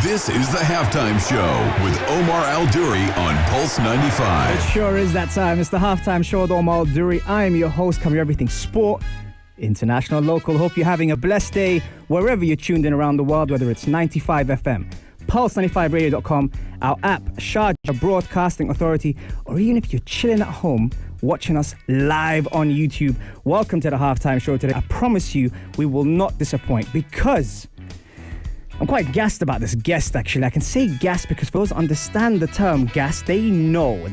This is the Halftime Show with Omar Al-Duri on Pulse 95. It sure is that time. It's the Halftime Show with Omar Al-Duri. I am your host, covering everything sport, international, local. Hope you're having a blessed day wherever you're tuned in around the world, whether it's 95 FM, Pulse95Radio.com, our app, Sharjah Broadcasting Authority, or even if you're chilling at home, watching us live on YouTube. Welcome to the Halftime Show today. I promise you, we will not disappoint because I'm quite gassed about this guest, actually. I can say gassed because for those who understand the term gassed, they know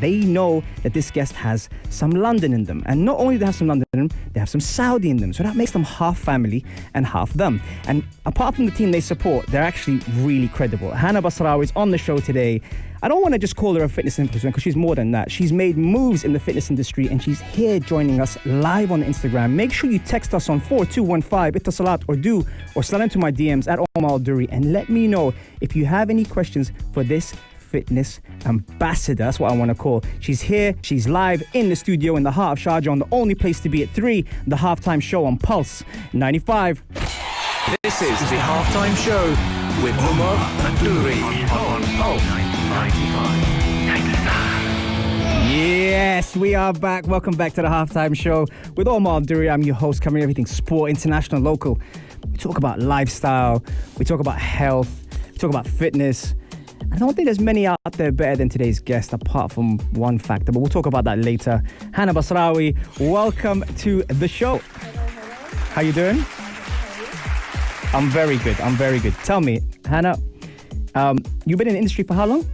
that this guest has some London in them. And not only do they have some London in them, they have some Saudi in them. So that makes them half family and half them. And apart from the team they support, they're actually really credible. Hana Basrawi is on the show today. I don't want to just call her a fitness influencer because she's more than that. She's made moves in the fitness industry and she's here joining us live on Instagram. Make sure you text us on 4215 Ittasalat or slide into my DMs at Omar Al-Duri and let me know if you have any questions for this fitness ambassador. That's what I want to call. She's here. She's live in the studio in the heart of Sharjah on the only place to be at 3, the Halftime Show on Pulse 95. This is the Halftime Show with Omar Al-Duri on Pulse 95. Yes, we are back. Welcome back to the Halftime Show with Omar Al-Duri. I'm your host, covering everything sport, international, local. We talk about lifestyle. We talk about health. We talk about fitness. I don't think there's many out there better than today's guest, apart from one factor, but we'll talk about that later. Hana Basrawi, welcome to the show. How you doing? I'm very good. Tell me, Hana, you've been in the industry for how long?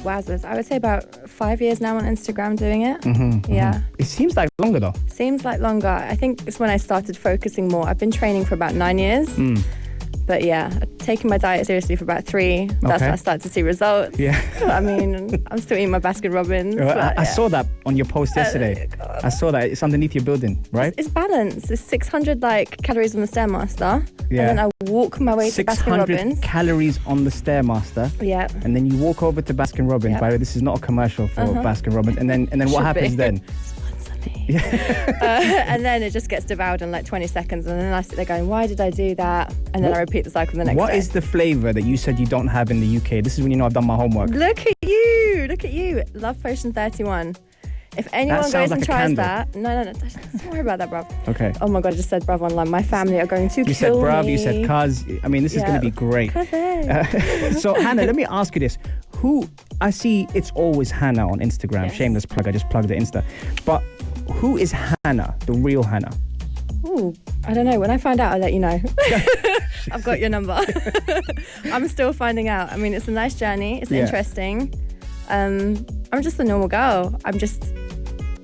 Wowzers. I would say about 5 years now on Instagram doing it. Yeah. It seems like longer though. Seems like longer. I think it's when I started focusing more. I've been training for about 9 years. But yeah, taking my diet seriously for about 3. That's when I started to see results. Yeah. I mean, I'm still eating my Baskin Robbins. I saw that on your post yesterday. I saw that. It's underneath your building, right? It's balanced. It's 600 calories on the Stairmaster. Yeah. And then I walk my way to Baskin Robbins. 600 calories on the Stairmaster. Yeah. And then you walk over to Baskin Robbins. By the way, this is not a commercial for Baskin Robbins. And then what happens then? And then it just gets devoured in like 20 seconds and then I sit there going, why did I do that? And then I repeat the cycle the next day. What is the flavour that you said you don't have in the UK? This is when you know I've done my homework. Look at you. Love Potion 31. If anyone goes and tries that, no, don't worry about that, bruv. Okay. Oh my God, I just said bruv online. My family are going to kill me. You said bruv, you said cuz. I mean, this is going to be great. So Hana, let me ask you this. I see it's always Hana on Instagram. Yes. Shameless plug, I just plugged the Insta. But who is Hana, the real Hana? Ooh, I don't know. When I find out, I'll let you know. I've got your number. I'm still finding out. I mean, it's a nice journey. It's interesting. I'm just a normal girl. I'm just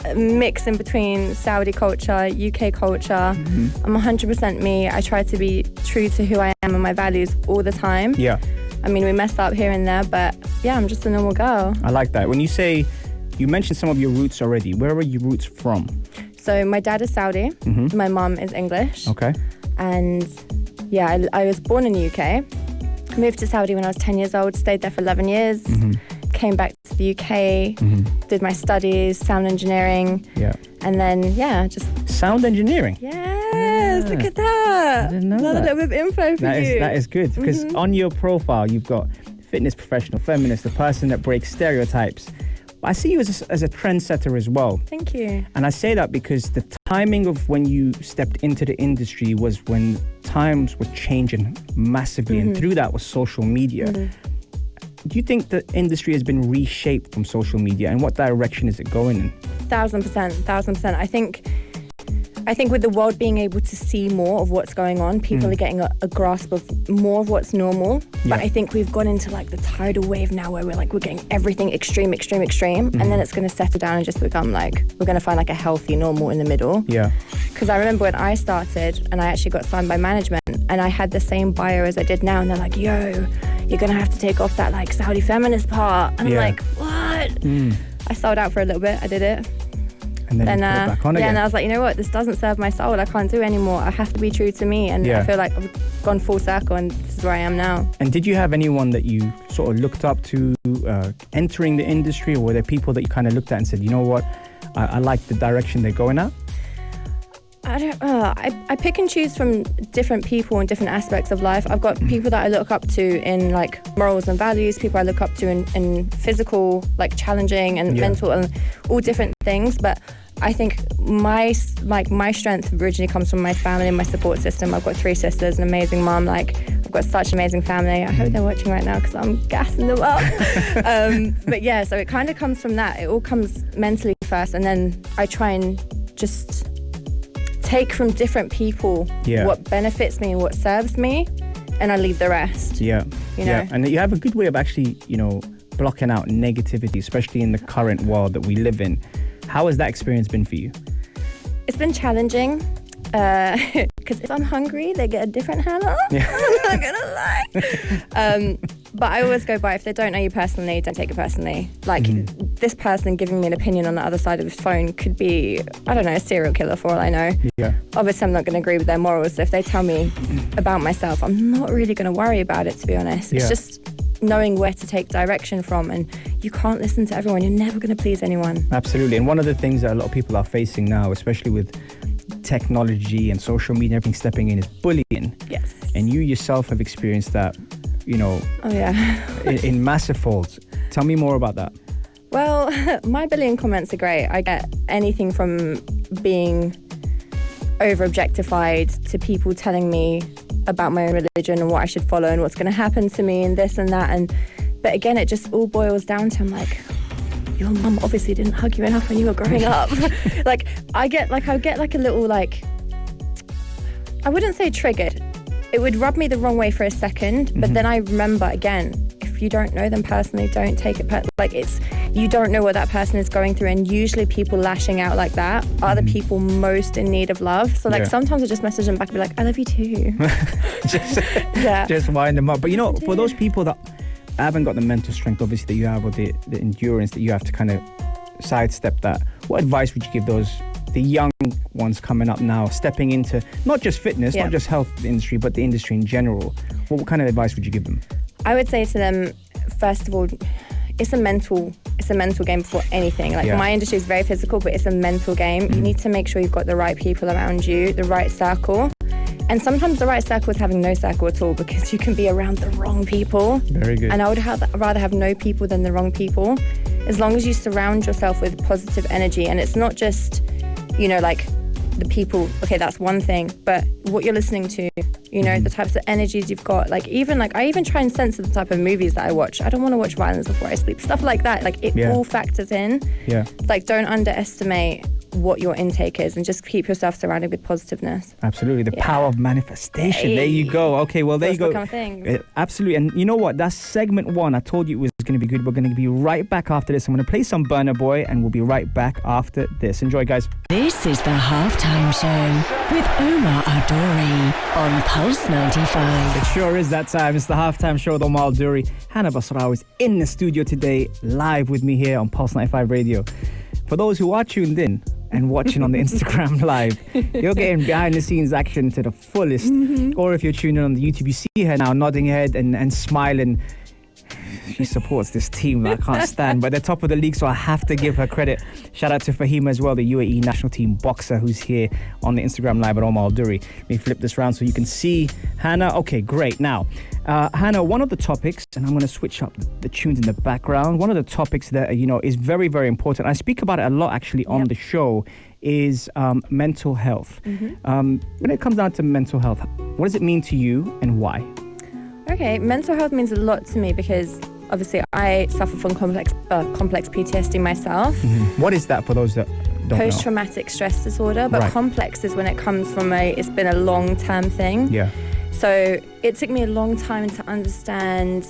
a mix in between Saudi culture, UK culture. I'm 100% me. I try to be true to who I am and my values all the time. Yeah. I mean, we mess up here and there, but yeah, I'm just a normal girl. I like that. When you say, you mentioned some of your roots already. Where are your roots from? So my dad is Saudi. My mum is English. Okay. And yeah, I was born in the UK. Moved to Saudi when I was 10 years old. Stayed there for 11 years. Came back to the UK. Did my studies, sound engineering. Yeah. And then, just... Sound engineering? Yes, look at that. I didn't know that. A little bit of info for you. That is good. Because on your profile, you've got fitness professional, feminist, the person that breaks stereotypes. I see you as a trendsetter as well. Thank you. And I say that because the timing of when you stepped into the industry was when times were changing massively, and through that was social media. Do you think the industry has been reshaped from social media, and what direction is it going in? 1000%. I think with the world being able to see more of what's going on, people are getting a grasp of more of what's normal. But I think we've gone into like the tidal wave now where we're getting everything extreme. And then it's going to settle down and just become like, we're going to find like a healthy normal in the middle. Yeah. Because I remember when I started and I actually got signed by management and I had the same bio as I did now. And they're like, yo, you're going to have to take off that like Saudi feminist part. And I'm like, what? I sold out for a little bit. I did it. And then you put it back on again. And I was like, you know what? This doesn't serve my soul. I can't do it anymore. I have to be true to me. And I feel like I've gone full circle and this is where I am now. And did you have anyone that you sort of looked up to entering the industry, or were there people that you kind of looked at and said, you know what? I like the direction they're going at? I pick and choose from different people and different aspects of life. I've got people that I look up to in like morals and values, people I look up to in physical, like challenging and mental and all different things. But I think my strength originally comes from my family and my support system. I've got 3 sisters, an amazing mom. Like, I've got such an amazing family. I hope they're watching right now because I'm gassing them up. But yeah, so it kind of comes from that. It all comes mentally first, and then I try and just take from different people what benefits me and what serves me, and I leave the rest. You know? And you have a good way of actually, blocking out negativity, especially in the current world that we live in. How has that experience been for you? It's been challenging because if I'm hungry, they get a different Hana. I'm not gonna lie. But I always go by, if they don't know you personally, don't take it personally. Like, this person giving me an opinion on the other side of his phone could be, I don't know, a serial killer for all I know. Obviously, I'm not going to agree with their morals. So if they tell me about myself, I'm not really going to worry about it, to be honest. It's just knowing where to take direction from, and you can't listen to everyone. You're never going to please anyone. Absolutely. And one of the things that a lot of people are facing now, especially with technology and social media, everything stepping in, is bullying. Yes. And you yourself have experienced that, in massive folds. Tell me more about that. Well, my bullying comments are great. I get anything from being over-objectified to people telling me about my own religion and what I should follow and what's going to happen to me and this and that. But again, it just all boils down to, I'm like, your mum obviously didn't hug you enough when you were growing up. I get a little, I wouldn't say triggered. It would rub me the wrong way for a second, but then I remember, again, if you don't know them personally, don't take it you don't know what that person is going through, and usually people lashing out like that are the people most in need of love. So sometimes I just message them back and be like, I love you too. just wind them up. But for those people that haven't got the mental strength, obviously, that you have, or the endurance that you have to kind of sidestep that, what advice would you give the young ones coming up now, stepping into not just fitness, not just health industry, but the industry in general? What kind of advice would you give them? I would say to them, first of all, it's a mental game before anything. My industry is very physical, but it's a mental game. You need to make sure you've got the right people around you, the right circle. And sometimes the right circle is having no circle at all, because you can be around the wrong people. Very good. And I would rather have no people than the wrong people. As long as you surround yourself with positive energy, and it's not just, the people, okay, that's one thing, but what you're listening to, the types of energies you've got. I even try and censor the type of movies that I watch. I don't want to watch violence before I sleep. Stuff like that. It all factors in. Don't underestimate what your intake is, and just keep yourself surrounded with positiveness. Absolutely. The power of manifestation. There you go. Okay, well, there you go. Absolutely. And you know what? That's segment 1. I told you it was going to be good. We're going to be right back after this. I'm going to play some Burna Boy, and we'll be right back after this. Enjoy, guys. This is the Halftime Show with Omar Adori on Pulse 95. It sure is that time. It's the Halftime Show with Omar Adori. Hana Basrawi is in the studio today, live with me here on Pulse 95 Radio. For those who are tuned in and watching on the Instagram live, you're getting behind the scenes action to the fullest. Or if you're tuning in on the YouTube, you see her now nodding her head and smiling. She supports this team that I can't stand, but they're top of the league, so I have to give her credit. Shout out to Fahima as well, the UAE national team boxer, who's here on the Instagram live at Omar Alduri. Let me flip this around so you can see Hana. Okay, great. Now, Hana, one of the topics, and I'm going to switch up the tunes in the background. One of the topics that, is very, very important. I speak about it a lot actually on the show, is mental health. When it comes down to mental health, what does it mean to you and why? Okay, mental health means a lot to me because obviously I suffer from complex PTSD myself. What is that for those that don't know? Post-traumatic stress disorder, but complex is when it comes from it's been a long-term thing. So it took me a long time to understand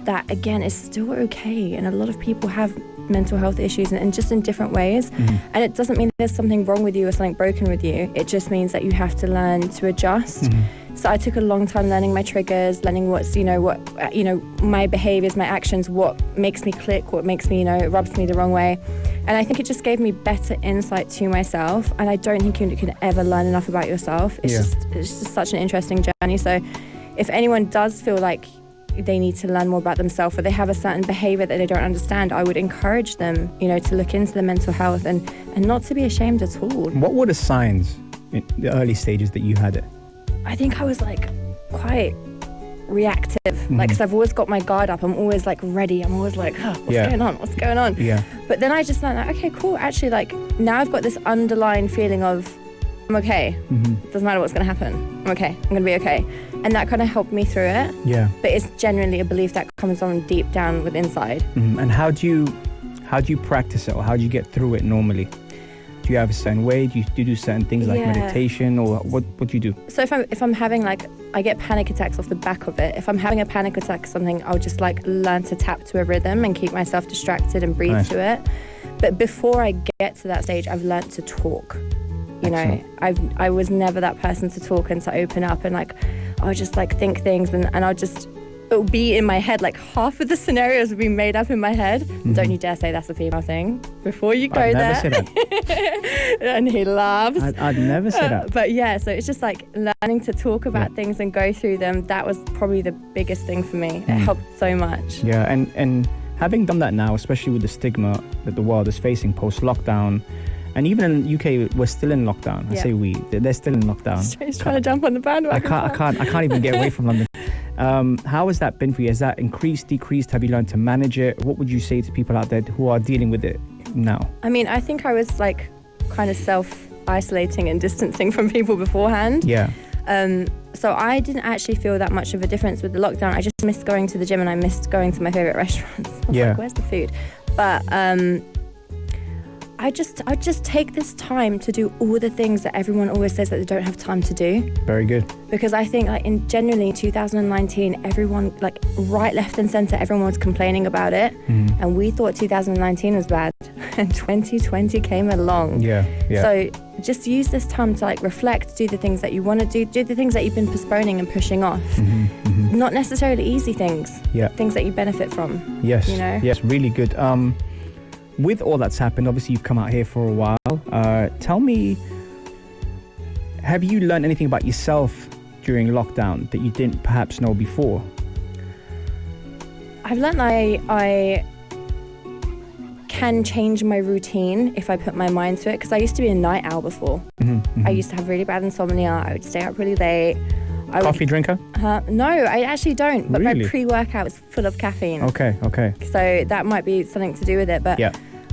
that, again, it's still okay, and a lot of people have mental health issues and just in different ways. And it doesn't mean there's something wrong with you or something broken with you. It just means that you have to learn to adjust. So I took a long time learning my triggers, learning what's, my behaviors, my actions, what makes me click, what makes me, it rubs me the wrong way. And I think it just gave me better insight to myself. And I don't think you can ever learn enough about yourself. It's just such an interesting journey. So if anyone does feel like they need to learn more about themselves, or they have a certain behavior that they don't understand, I would encourage them, to look into their mental health and not to be ashamed at all. What were the signs in the early stages that you had it? I think I was like quite reactive, like, because I've always got my guard up. I'm always like ready. I'm always like, what's going on? What's going on? Yeah. But then I just learned, like, okay, cool. Actually, like, now I've got this underlying feeling of, I'm okay. Doesn't matter what's going to happen. I'm okay. I'm going to be okay. And that kind of helped me through it. Yeah. But it's generally a belief that comes on deep down with inside. And how do you practice it, or how do you get through it normally? Do you have a certain way? Do you do certain things like meditation, or what do you do? So if I'm having, like, I get panic attacks off the back of it. If I'm having a panic attack or something, I'll just like learn to tap to a rhythm and keep myself distracted and breathe to it. But before I get to that stage, I've learned to talk. You know, I was never that person to talk and to open up, and like I'll just like think things and I'll just, it'll be in my head, like half of the scenarios will be made up in my head. Don't you dare say that's a female thing before you go I'd there. never say that. And he laughs. I'd never say that. But yeah, so it's just like learning to talk about things and go through them. That was probably the biggest thing for me. It helped so much. Yeah, and having done that now, especially with the stigma that the world is facing post-lockdown, and even in the UK, we're still in lockdown. I say we. They're still in lockdown. He's trying to jump on the bandwagon. I can't even get away from London. How has that been for you? Has that increased, decreased? Have you learned to manage it? What would you say to people out there who are dealing with it now? I mean, I think I was like kind of self-isolating and distancing from people beforehand. Yeah. So I didn't actually feel that much of a difference with the lockdown. I just missed going to the gym and I missed going to my favourite restaurants. I was like, where's the food? But I just take this time to do all the things that everyone always says that they don't have time to do. Very good. Because I think like generally 2019, everyone, like right, left and centre, everyone was complaining about it. And we thought 2019 was bad. And 2020 came along. Yeah. So just use this time to like reflect, do the things that you want to do the things that you've been postponing and pushing off. Not necessarily easy things. Yeah. Things that you benefit from. Yes. You know? Yes, really good. With all that's happened, obviously you've come out here for a while. Tell me, have you learned anything about yourself during lockdown that you didn't perhaps know before? I've learned I can change my routine if I put my mind to it, because I used to be a night owl before. I used to have really bad insomnia. I would stay up really late. Coffee drinker? No, I actually don't. But Really? my pre-workout is full of caffeine. Okay. So that might be something to do with it. But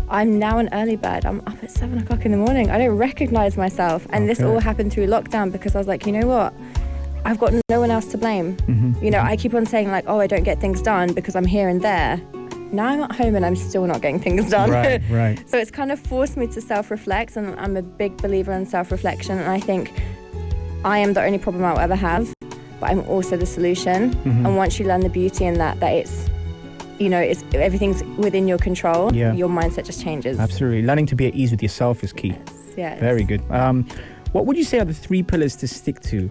I'm now an early bird. I'm up at 7 o'clock in the morning. I don't recognize myself. And this all happened through lockdown, because I was like, you know what? I've got no one else to blame. You know, I keep on saying like, oh, I don't get things done because I'm here and there. Now I'm at home and I'm still not getting things done. Right. So it's kind of forced me to self-reflect, and I'm a big believer in self-reflection. And I think I am the only problem I'll ever have, but I'm also the solution. And once you learn the beauty in that it's, you know, it's everything's within your control, your mindset just changes. Absolutely. Learning to be at ease with yourself is key. Yes. Very good. What would you say are the 3 pillars to stick to?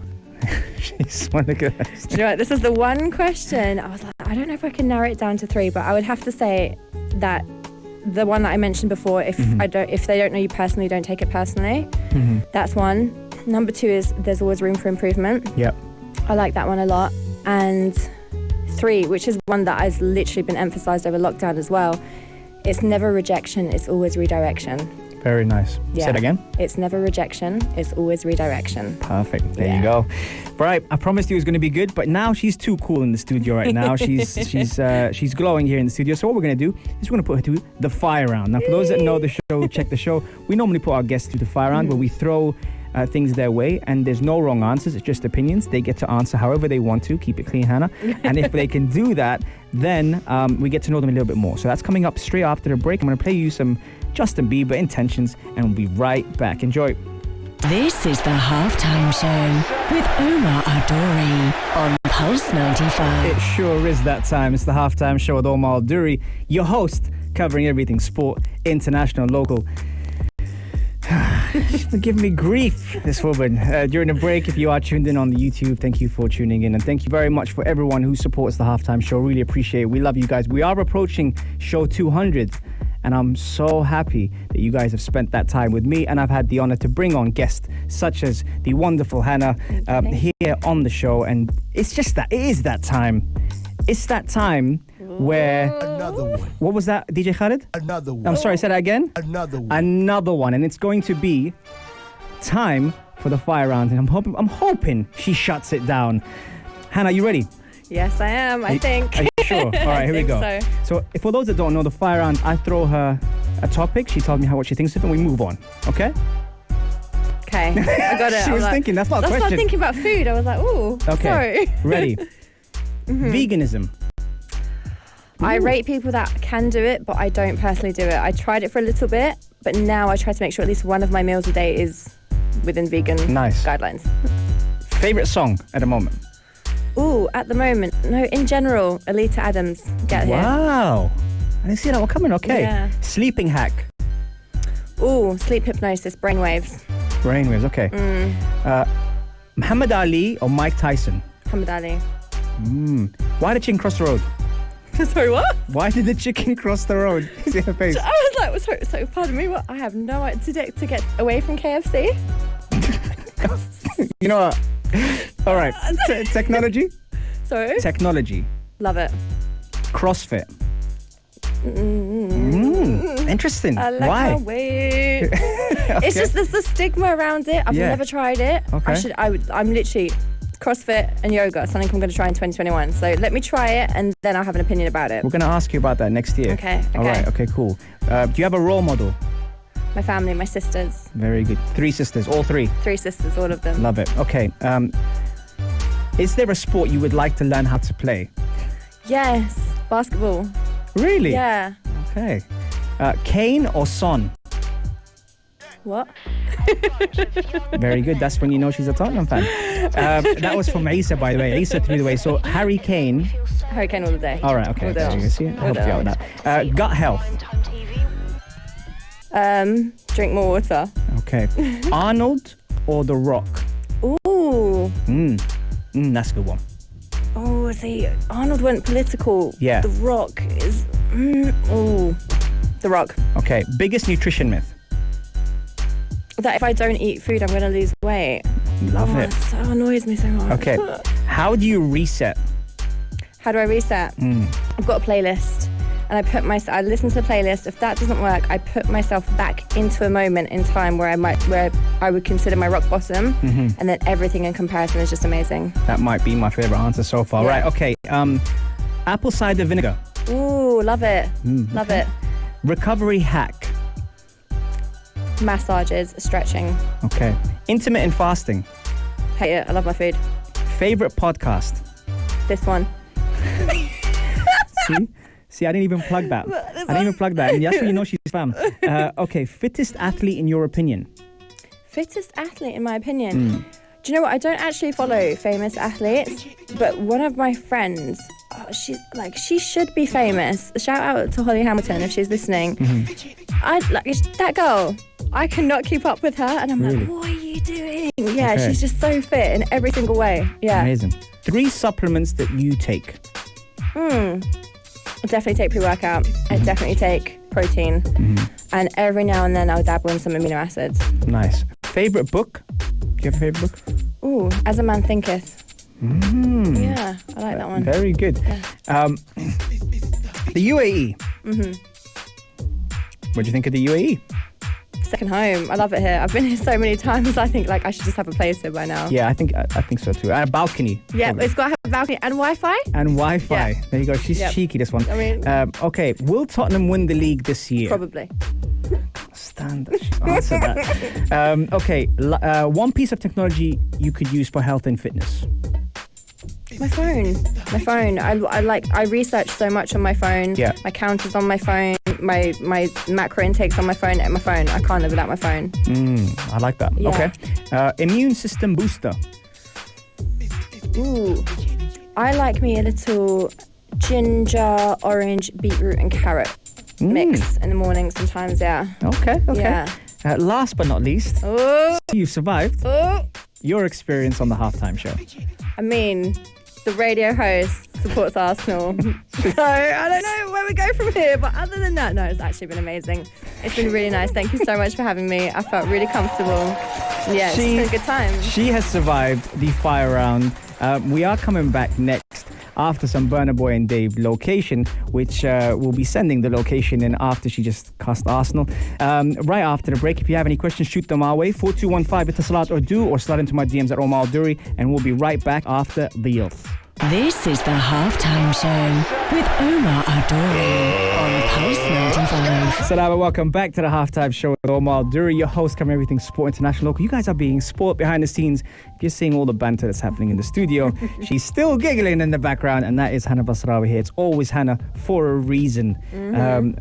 She's one of the guys. You know what, this is the one question I was like, I don't know if I can narrow it down to 3, but I would have to say that the one that I mentioned before, if they don't know you personally, don't take it personally. That's one. Number 2 is there's always room for improvement. Yep. I like that one a lot. And 3, which is one that has literally been emphasized over lockdown as well, it's never rejection, it's always redirection. Very nice. Yeah. Say it again. It's never rejection, it's always redirection. Perfect. There you go. Right, I promised you it was going to be good, but now she's too cool in the studio right now. She's glowing here in the studio. So what we're going to do is we're going to put her through the fire round. Now, for those that know the show, check the show. We normally put our guests through the fire round where we throw things their way, and there's no wrong answers. It's just opinions. They get to answer however they want to. Keep it clean, Hannah. And if they can do that, then we get to know them a little bit more. So that's coming up straight after the break. I'm going to play you some Justin Bieber Intentions, and we'll be right back. Enjoy. This is the Halftime Show with Omar Adori on Pulse 95. It sure is that time. It's the Halftime Show with Omar Adori, your host, covering everything sport, international, local. She's giving me grief, this woman. During the break, if you are tuned in on the YouTube, thank you for tuning in. And thank you very much for everyone who supports the Halftime Show. Really appreciate it. We love you guys. We are approaching show 200. And I'm so happy that you guys have spent that time with me. And I've had the honor to bring on guests such as the wonderful Hannah here on the show. And it's just that. It is that time. It's that time where... Another one. What was that, DJ Khaled? Another one. I'm sorry, say that again? Another one. Another one. And it's going to be time for the fire round, and I'm hoping she shuts it down. Hannah, you ready? Yes, I am. I think. Are you sure? All right, here we go. So, for those that don't know, the fire round, I throw her a topic. She tells me what she thinks of it, and we move on. Okay? Okay, I got it. She was thinking, that's not a question. That's not thinking about food. I was like, ooh, okay. Sorry. Ready? Veganism. I rate people that can do it, but I don't personally do it. I tried it for a little bit, but now I try to make sure at least one of my meals a day is within vegan guidelines. Favorite song at the moment? Ooh, at the moment. No, in general, Alita Adams, Get Here. Wow. I didn't see that one coming. Okay. Yeah. Sleeping hack. Ooh, sleep hypnosis, brainwaves. Brainwaves, okay. Muhammad Ali or Mike Tyson? Muhammad Ali. Why did the chicken cross the road? Sorry, what? Why did the chicken cross the road? See her face. I was like, so pardon me, what? I have no idea to get away from KFC. You know what? All right. Technology? Sorry? Technology. Love it. CrossFit. Interesting. I like Why? my weight. It's just there's the stigma around it. I've never tried it. Okay. I'm literally CrossFit and yoga, something I'm going to try in 2021. So let me try it and then I'll have an opinion about it. We're going to ask you about that next year. Okay. All right. Okay, cool. Do you have a role model? My family, my sisters. Very good. 3 sisters, all 3? 3 sisters, all of them. Love it. Okay. Is there a sport you would like to learn how to play? Yes. Basketball. Really? Yeah. Okay. Kane or Son? What? Very good. That's when you know she's a Tottenham fan. That was from Isa, by the way. Isa threw the way. So Harry Kane. Harry Kane all the day. All right. Okay. All day. See, I helped you out with that. Gut health. Drink more water. Okay. Arnold or The Rock? Ooh. That's a good one. Oh, see, Arnold went political. Yeah. The Rock is... ooh. The Rock. Okay. Biggest nutrition myth? That if I don't eat food, I'm going to lose weight. Love it. That so annoys me so much. Okay. How do you reset? How do I reset? I've got a playlist. And I listen to the playlist. If that doesn't work, I put myself back into a moment in time where I would consider my rock bottom, and then everything in comparison is just amazing. That might be my favorite answer so far. Yeah. Right, okay. Apple cider vinegar. Ooh, love it. Love it. Recovery hack. Massages, stretching. Okay. Intermittent fasting. Hate it. I love my food. Favorite podcast. This one. See, I didn't even plug that. And that's when you know she's fam. Okay, fittest athlete in your opinion? Fittest athlete in my opinion? Do you know what? I don't actually follow famous athletes, but one of my friends, she should be famous. Shout out to Holly Hamilton if she's listening. That girl, I cannot keep up with her, and I'm like, what are you doing? Yeah, Okay. She's just so fit in every single way. Yeah. Amazing. 3 supplements that you take. I definitely take pre-workout. I definitely take protein. And every now and then I'll dabble in some amino acids. Nice. Favorite book? Do you have a favorite book? Ooh, As a Man Thinketh. Yeah, I like that one. Very good. Yeah. The UAE. What do you think of the UAE? Second home. I love it here. I've been here so many times. I think I should just have a place here by now. Yeah, I think so too. And a balcony. Yeah, probably. it's got to have a balcony and Wi-Fi. And Wi-Fi. Yeah. There you go. She's cheeky, this one. I mean... okay, will Tottenham win the league this year? Probably. Stand that. Answer that. Okay, one piece of technology you could use for health and fitness. My phone. I research so much on my phone. Yeah. My counters on my phone. My macro intakes on my phone. And my phone. I can't live without my phone. I like that. Yeah. Okay. Immune system booster. Ooh. I like me a little ginger, orange, beetroot and carrot mix in the morning sometimes, yeah. Okay. Yeah. Last but not least, you've survived. Your experience on the Halftime Show. I mean, the radio host supports Arsenal. So I don't know where we go from here. But other than that, no, it's actually been amazing. It's been really nice. Thank you so much for having me. I felt really comfortable. Yeah, it's been a good time. She has survived the fire round. We are coming back next. after some Burna Boy and Dave location, which we'll be sending the location in after she just cast Arsenal. Right after the break, if you have any questions, shoot them our way. 4215 Itasalat or do, or slide into my DMs at Omar Al-Duri, and we'll be right back after the youth. This is the Halftime Show with Omar Al-Duri on Pulse 95. Salama, welcome back to the Halftime Show with Omar Al-Duri, your host covering everything sport international local. You guys are being sport behind the scenes. You're seeing all the banter that's happening in the studio. She's still giggling in the background, and that is Hana Basrawi here. It's always Hana for a reason.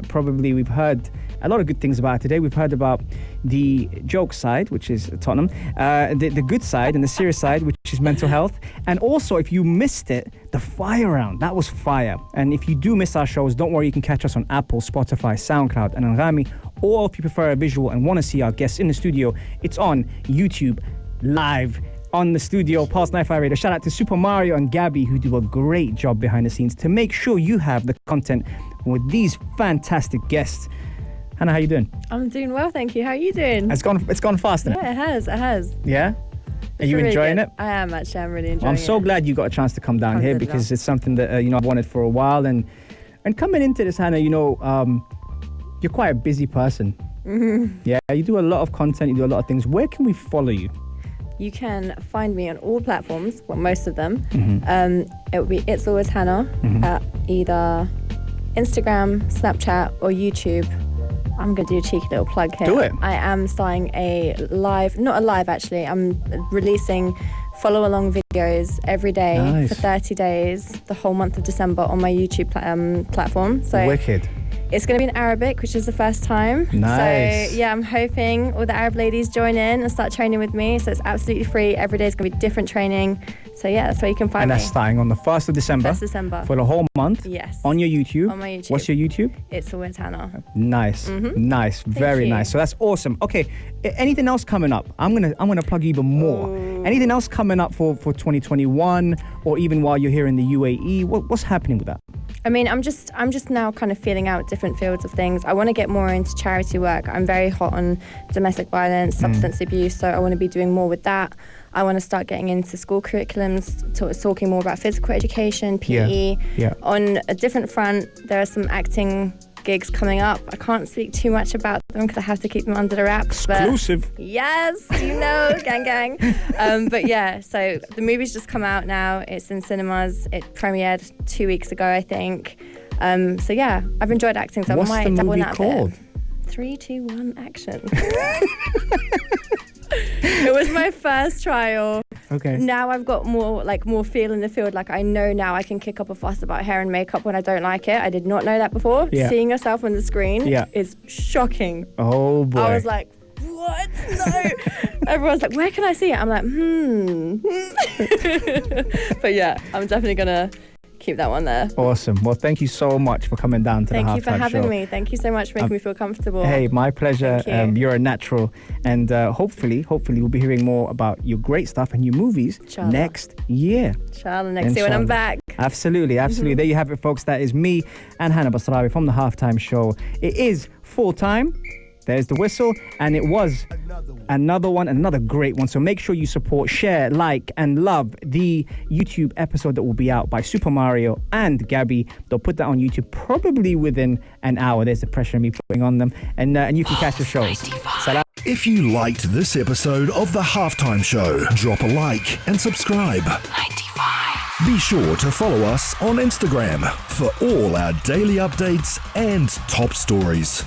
Probably we've heard a lot of good things about her today. We've heard about the joke side, which is Tottenham, the good side and the serious side, which is mental health. And also, if you missed it, the fire round, that was fire. And if you do miss our shows, don't worry, you can catch us on Apple, Spotify, SoundCloud, and Anghami. Or if you prefer a visual and want to see our guests in the studio, it's on YouTube, live on the studio, Pulse 95 Radio. Shout out to Super Mario and Gabby, who do a great job behind the scenes to make sure you have the content with these fantastic guests. Hannah, how you doing? I'm doing well, thank you. How are you doing? It's gone fast, isn't it? Yeah, it has. Yeah? Are you really enjoying good. it? I am, actually. I'm really enjoying it. I'm so glad you got a chance to come down here, because it's something that I've wanted for a while. And coming into this, Hannah, you're quite a busy person. Mm-hmm. Yeah, you do a lot of content, you do a lot of things. Where can we follow you? You can find me on all platforms, well, most of them. Mm-hmm. It would be It's Always Hannah at either Instagram, Snapchat, or YouTube. I'm going to do a cheeky little plug here. Do it. I am starting not a live actually, I'm releasing follow-along videos every day for 30 days, the whole month of December on my YouTube platform. So Wicked. It's going to be in Arabic, which is the first time. Nice. So yeah, I'm hoping all the Arab ladies join in and start training with me. So it's absolutely free. Every day is going to be different training. So yeah, that's where you can find me. And that's starting on the 1st of December. 1st December. For the whole month. Yes. On your YouTube. On my YouTube. What's your YouTube? It's Always Hannah. Nice. Nice. Very nice. So that's awesome. Okay. Anything else coming up? I'm gonna plug you even more. Ooh. Anything else coming up for 2021, or even while you're here in the UAE? What's happening with that? I mean, I'm just now kind of feeling out different fields of things. I want to get more into charity work. I'm very hot on domestic violence, substance abuse, so I want to be doing more with that. I want to start getting into school curriculums, talking more about physical education, PE. Yeah. On a different front, there are some acting gigs coming up. I can't speak too much about them because I have to keep them under the wraps. Exclusive. But yes, gang. But yeah, so the movie's just come out now. It's in cinemas. It premiered 2 weeks ago, I think. So yeah, I've enjoyed acting. So What's I might the double movie that called? 3, 2, 1, action. It was my first trial. Okay. Now I've got more feel in the field. Like I know now I can kick up a fuss about hair and makeup when I don't like it. I did not know that before. Yeah. Seeing yourself on the screen is shocking. Oh boy. I was like, what? No. Everyone's like, where can I see it? I'm like, But yeah, I'm definitely gonna keep that one there. Awesome. Well, thank you so much for coming down to the Halftime Show. Thank you for having me. Thank you so much for making me feel comfortable. Hey, my pleasure. Thank you. You're a natural, and hopefully we'll be hearing more about your great stuff and your movies Inshallah. Next year. Inshallah, next year when I'm back. Absolutely. There you have it, folks. That is me and Hana Basrawi from the Halftime Show. It is full time. There's the whistle, and it was another great one. So make sure you support, share, like, and love the YouTube episode that will be out by Super Mario and Gabby. They'll put that on YouTube probably within an hour. There's the pressure of me putting on them, and you can catch the shows. Salam. If you liked this episode of The Halftime Show, drop a like and subscribe. 95. Be sure to follow us on Instagram for all our daily updates and top stories.